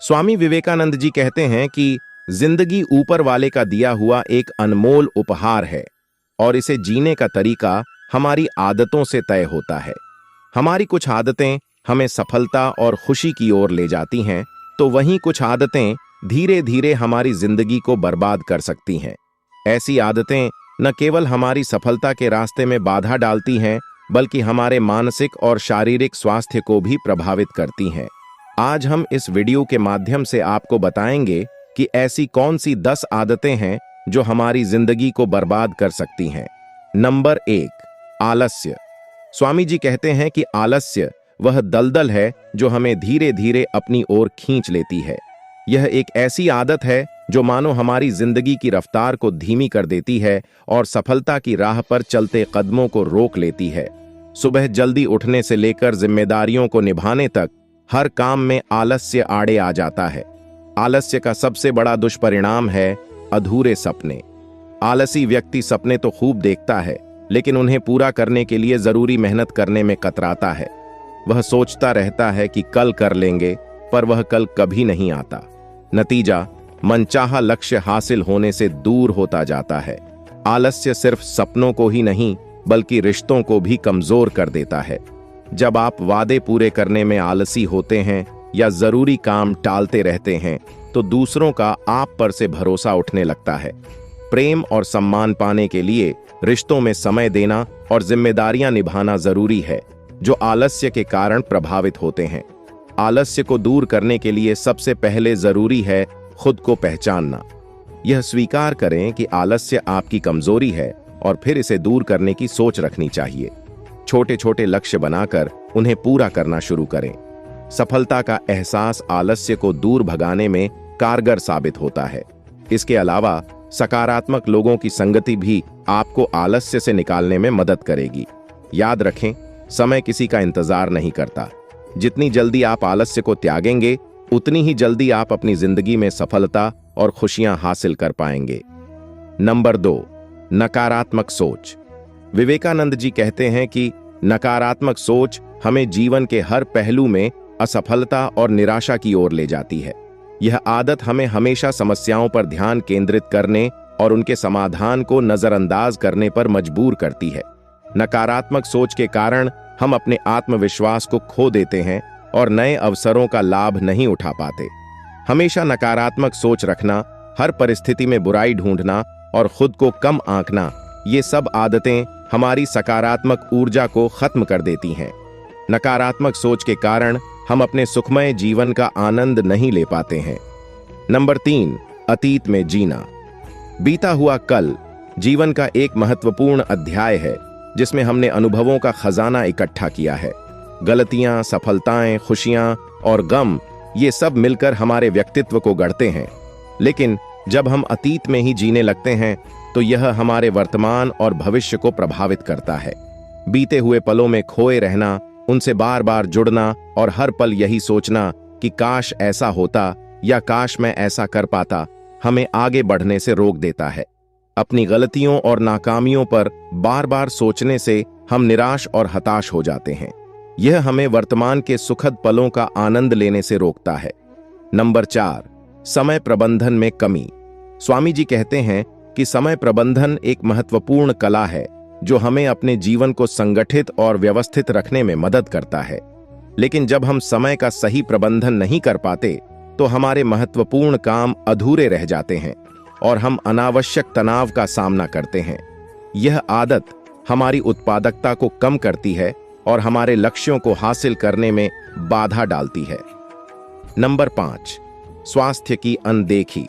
स्वामी विवेकानंद जी कहते हैं कि जिंदगी ऊपर वाले का दिया हुआ एक अनमोल उपहार है और इसे जीने का तरीका हमारी आदतों से तय होता है। हमारी कुछ आदतें हमें सफलता और खुशी की ओर ले जाती हैं, तो वहीं कुछ आदतें धीरे धीरे हमारी जिंदगी को बर्बाद कर सकती हैं। ऐसी आदतें न केवल हमारी सफलता के रास्ते में बाधा डालती हैं, बल्कि हमारे मानसिक और शारीरिक स्वास्थ्य को भी प्रभावित करती हैं। आज हम इस वीडियो के माध्यम से आपको बताएंगे कि ऐसी कौन सी 10 आदतें हैं जो हमारी जिंदगी को बर्बाद कर सकती हैं। नंबर 1, आलस्य। स्वामी जी कहते हैं कि आलस्य वह दलदल है जो हमें धीरे धीरे अपनी ओर खींच लेती है। यह एक ऐसी आदत है जो मानो हमारी जिंदगी की रफ्तार को धीमी कर देती है और सफलता की राह पर चलते कदमों को रोक लेती है। सुबह जल्दी उठने से लेकर जिम्मेदारियों को निभाने तक हर काम में आलस्य आड़े आ जाता है। आलस्य का सबसे बड़ा दुष्परिणाम है अधूरे सपने। आलसी व्यक्ति सपने तो खूब देखता है, लेकिन उन्हें पूरा करने के लिए जरूरी मेहनत करने में कतराता है। वह सोचता रहता है कि कल कर लेंगे, पर वह कल कभी नहीं आता। नतीजा, मनचाहा लक्ष्य हासिल होने से दूर होता जाता है। आलस्य सिर्फ सपनों को ही नहीं, बल्कि रिश्तों को भी कमजोर कर देता है। जब आप वादे पूरे करने में आलसी होते हैं या जरूरी काम टालते रहते हैं, तो दूसरों का आप पर से भरोसा उठने लगता है। प्रेम और सम्मान पाने के लिए रिश्तों में समय देना और जिम्मेदारियां निभाना जरूरी है, जो आलस्य के कारण प्रभावित होते हैं। आलस्य को दूर करने के लिए सबसे पहले जरूरी है खुद को पहचानना। यह स्वीकार करें कि आलस्य आपकी कमजोरी है और फिर इसे दूर करने की सोच रखनी चाहिए। छोटे छोटे लक्ष्य बनाकर उन्हें पूरा करना शुरू करें। सफलता का एहसास आलस्य को दूर भगाने में कारगर साबित होता है। इसके अलावा सकारात्मक लोगों की संगति भी आपको आलस्य से निकालने में मदद करेगी। याद रखें, समय किसी का इंतजार नहीं करता। जितनी जल्दी आप आलस्य को त्यागेंगे, उतनी ही जल्दी आप अपनी जिंदगी में सफलता और खुशियां हासिल कर पाएंगे। नंबर 2, नकारात्मक सोच। विवेकानंद जी कहते हैं कि नकारात्मक सोच हमें जीवन के हर पहलू में असफलता और निराशा की ओर ले जाती है। यह आदत हमें हमेशा समस्याओं पर ध्यान केंद्रित करने और उनके समाधान को नजरअंदाज करने पर मजबूर करती है। नकारात्मक सोच के कारण हम अपने आत्मविश्वास को खो देते हैं और नए अवसरों का लाभ नहीं उठा पाते। हमेशा नकारात्मक सोच रखना, हर परिस्थिति में बुराई ढूंढना और खुद को कम आंकना, ये सब आदतें हमारी सकारात्मक ऊर्जा को खत्म कर देती हैं। नकारात्मक सोच के कारण हम अपने सुखमय जीवन का आनंद नहीं ले पाते हैं। नंबर 3, अतीत में जीना। बीता हुआ कल जीवन का एक महत्वपूर्ण अध्याय है, जिसमें हमने अनुभवों का खजाना इकट्ठा किया है। गलतियां, सफलताएं, खुशियां और गम, ये सब मिलकर हमारे व्यक्तित्व को गढ़ते हैं। लेकिन जब हम अतीत में ही जीने लगते हैं, तो यह हमारे वर्तमान और भविष्य को प्रभावित करता है। बीते हुए पलों में खोए रहना, उनसे बार बार जुड़ना और हर पल यही सोचना कि काश ऐसा होता या काश मैं ऐसा कर पाता, हमें आगे बढ़ने से रोक देता है। अपनी गलतियों और नाकामियों पर बार बार सोचने से हम निराश और हताश हो जाते हैं। यह हमें वर्तमान के सुखद पलों का आनंद लेने से रोकता है। नंबर 4, समय प्रबंधन में कमी। स्वामी जी कहते हैं कि समय प्रबंधन एक महत्वपूर्ण कला है, जो हमें अपने जीवन को संगठित और व्यवस्थित रखने में मदद करता है। लेकिन जब हम समय का सही प्रबंधन नहीं कर पाते, तो हमारे महत्वपूर्ण काम अधूरे रह जाते हैं और हम अनावश्यक तनाव का सामना करते हैं। यह आदत हमारी उत्पादकता को कम करती है और हमारे लक्ष्यों को हासिल करने में बाधा डालती है। नंबर 5, स्वास्थ्य की अनदेखी।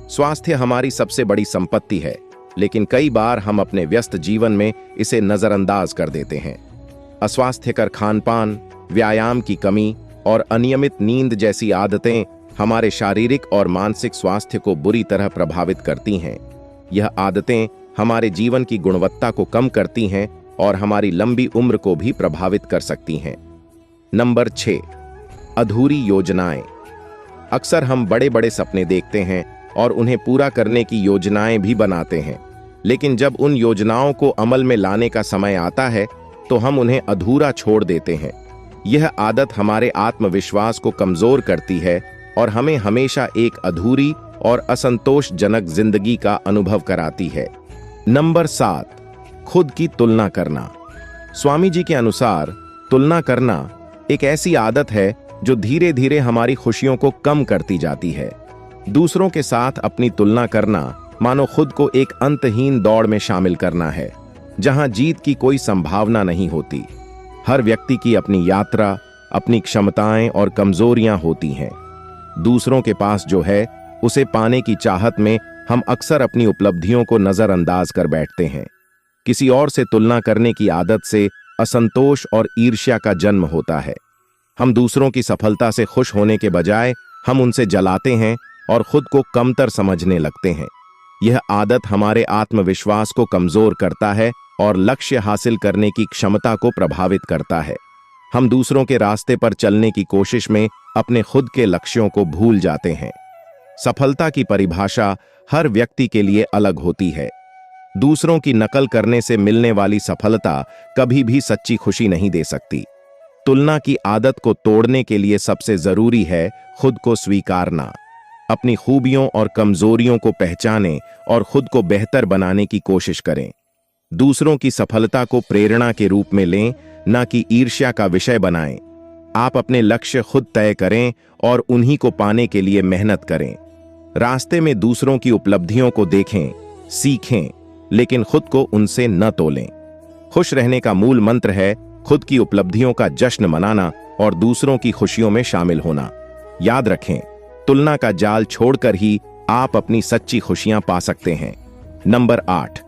स्वास्थ्य हमारी सबसे बड़ी संपत्ति है, लेकिन कई बार हम अपने व्यस्त जीवन में इसे नजरअंदाज कर देते हैं। अस्वास्थ्यकर खानपान, व्यायाम की कमी और अनियमित नींद जैसी आदतें हमारे शारीरिक और मानसिक स्वास्थ्य को बुरी तरह प्रभावित करती हैं। यह आदतें हमारे जीवन की गुणवत्ता को कम करती हैं और हमारी लंबी उम्र को भी प्रभावित कर सकती हैं। नंबर 6, अधूरी योजनाएं। अक्सर हम बड़े बड़े सपने देखते हैं और उन्हें पूरा करने की योजनाएं भी बनाते हैं, लेकिन जब उन योजनाओं को अमल में लाने का समय आता है, तो हम उन्हें अधूरा छोड़ देते हैं। यह आदत हमारे आत्मविश्वास को कमजोर करती है और हमें हमेशा एक अधूरी और असंतोषजनक जिंदगी का अनुभव कराती है। नंबर 7, खुद की तुलना करना। स्वामी जी के अनुसार तुलना करना एक ऐसी आदत है जो धीरे धीरे हमारी खुशियों को कम करती जाती है। दूसरों के साथ अपनी तुलना करना मानो खुद को एक अंतहीन दौड़ में शामिल करना है, जहां जीत की कोई संभावना नहीं होती। हर व्यक्ति की अपनी यात्रा, अपनी क्षमताएं और कमजोरियां होती हैं। दूसरों के पास जो है उसे पाने की चाहत में हम अक्सर अपनी उपलब्धियों को नजरअंदाज कर बैठते हैं। किसी और से तुलना करने की आदत से असंतोष और ईर्ष्या का जन्म होता है। हम दूसरों की सफलता से खुश होने के बजाय हम उनसे जलाते हैं और खुद को कमतर समझने लगते हैं। यह आदत हमारे आत्मविश्वास को कमजोर करता है और लक्ष्य हासिल करने की क्षमता को प्रभावित करता है। हम दूसरों के रास्ते पर चलने की कोशिश में अपने खुद के लक्ष्यों को भूल जाते हैं। सफलता की परिभाषा हर व्यक्ति के लिए अलग होती है। दूसरों की नकल करने से मिलने वाली सफलता कभी भी सच्ची खुशी नहीं दे सकती। तुलना की आदत को तोड़ने के लिए सबसे जरूरी है खुद को स्वीकारना। अपनी खूबियों और कमजोरियों को पहचानें और खुद को बेहतर बनाने की कोशिश करें। दूसरों की सफलता को प्रेरणा के रूप में लें, न कि ईर्ष्या का विषय बनाएं। आप अपने लक्ष्य खुद तय करें और उन्हीं को पाने के लिए मेहनत करें। रास्ते में दूसरों की उपलब्धियों को देखें, सीखें, लेकिन खुद को उनसे न तोलें। खुश रहने का मूल मंत्र है खुद की उपलब्धियों का जश्न मनाना और दूसरों की खुशियों में शामिल होना। याद रखें, तुलना का जाल छोड़कर ही आप अपनी सच्ची खुशियां पा सकते हैं। नंबर 8,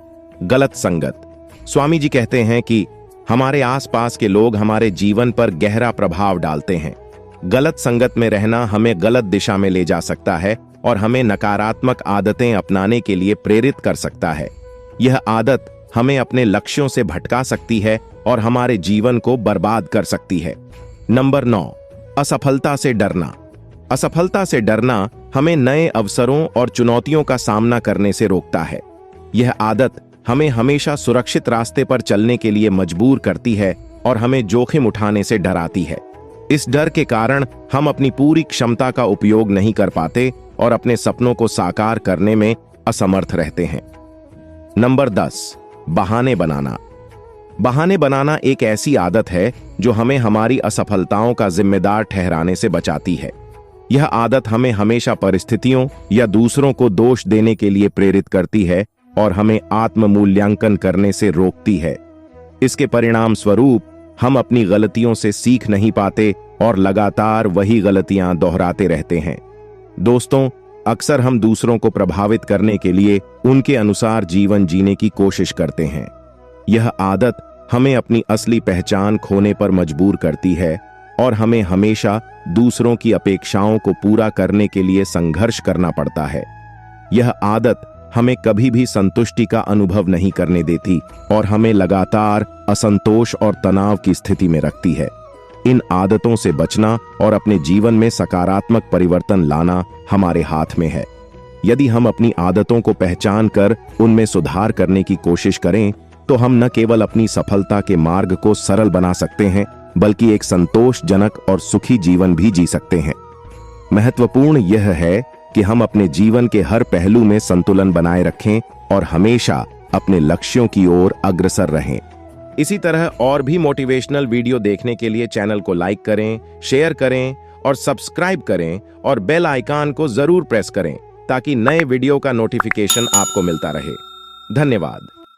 गलत संगत। स्वामी जी कहते हैं कि हमारे आसपास के लोग हमारे जीवन पर गहरा प्रभाव डालते हैं। गलत संगत में रहना हमें गलत दिशा में ले जा सकता है और हमें नकारात्मक आदतें अपनाने के लिए प्रेरित कर सकता है। यह आदत हमें अपने लक्ष्यों से भटका सकती है और हमारे जीवन को बर्बाद कर सकती है। नंबर 9, असफलता से डरना। असफलता से डरना हमें नए अवसरों और चुनौतियों का सामना करने से रोकता है। यह आदत हमें हमेशा सुरक्षित रास्ते पर चलने के लिए मजबूर करती है और हमें जोखिम उठाने से डराती है। इस डर के कारण हम अपनी पूरी क्षमता का उपयोग नहीं कर पाते और अपने सपनों को साकार करने में असमर्थ रहते हैं। नंबर 10, बहाने बनाना। बहाने बनाना एक ऐसी आदत है जो हमें हमारी असफलताओं का जिम्मेदार ठहराने से बचाती है। यह आदत हमें हमेशा परिस्थितियों या दूसरों को दोष देने के लिए प्रेरित करती है और हमें आत्म मूल्यांकन करने से रोकती है। इसके परिणाम स्वरूप हम अपनी गलतियों से सीख नहीं पाते और लगातार वही गलतियां दोहराते रहते हैं। दोस्तों, अक्सर हम दूसरों को प्रभावित करने के लिए उनके अनुसार जीवन जीने की कोशिश करते हैं। यह आदत हमें अपनी असली पहचान खोने पर मजबूर करती है और हमें हमेशा दूसरों की अपेक्षाओं को पूरा करने के लिए संघर्ष करना पड़ता है। यह आदत हमें कभी भी संतुष्टि का अनुभव नहीं करने देती और हमें लगातार असंतोष और तनाव की स्थिति में रखती है। इन आदतों से बचना और अपने जीवन में सकारात्मक परिवर्तन लाना हमारे हाथ में है। यदि हम अपनी आदतों को पहचान कर उनमें सुधार करने की कोशिश करें, तो हम न केवल अपनी सफलता के मार्ग को सरल बना सकते हैं, बल्कि एक संतोषजनक और सुखी जीवन भी जी सकते हैं। महत्वपूर्ण यह है कि हम अपने जीवन के हर पहलू में संतुलन बनाए रखें और हमेशा अपने लक्ष्यों की ओर अग्रसर रहें। इसी तरह और भी मोटिवेशनल वीडियो देखने के लिए चैनल को लाइक करें, शेयर करें और सब्सक्राइब करें और बेल आइकन को जरूर प्रेस करें ताकि नए वीडियो का नोटिफिकेशन आपको मिलता रहे। धन्यवाद।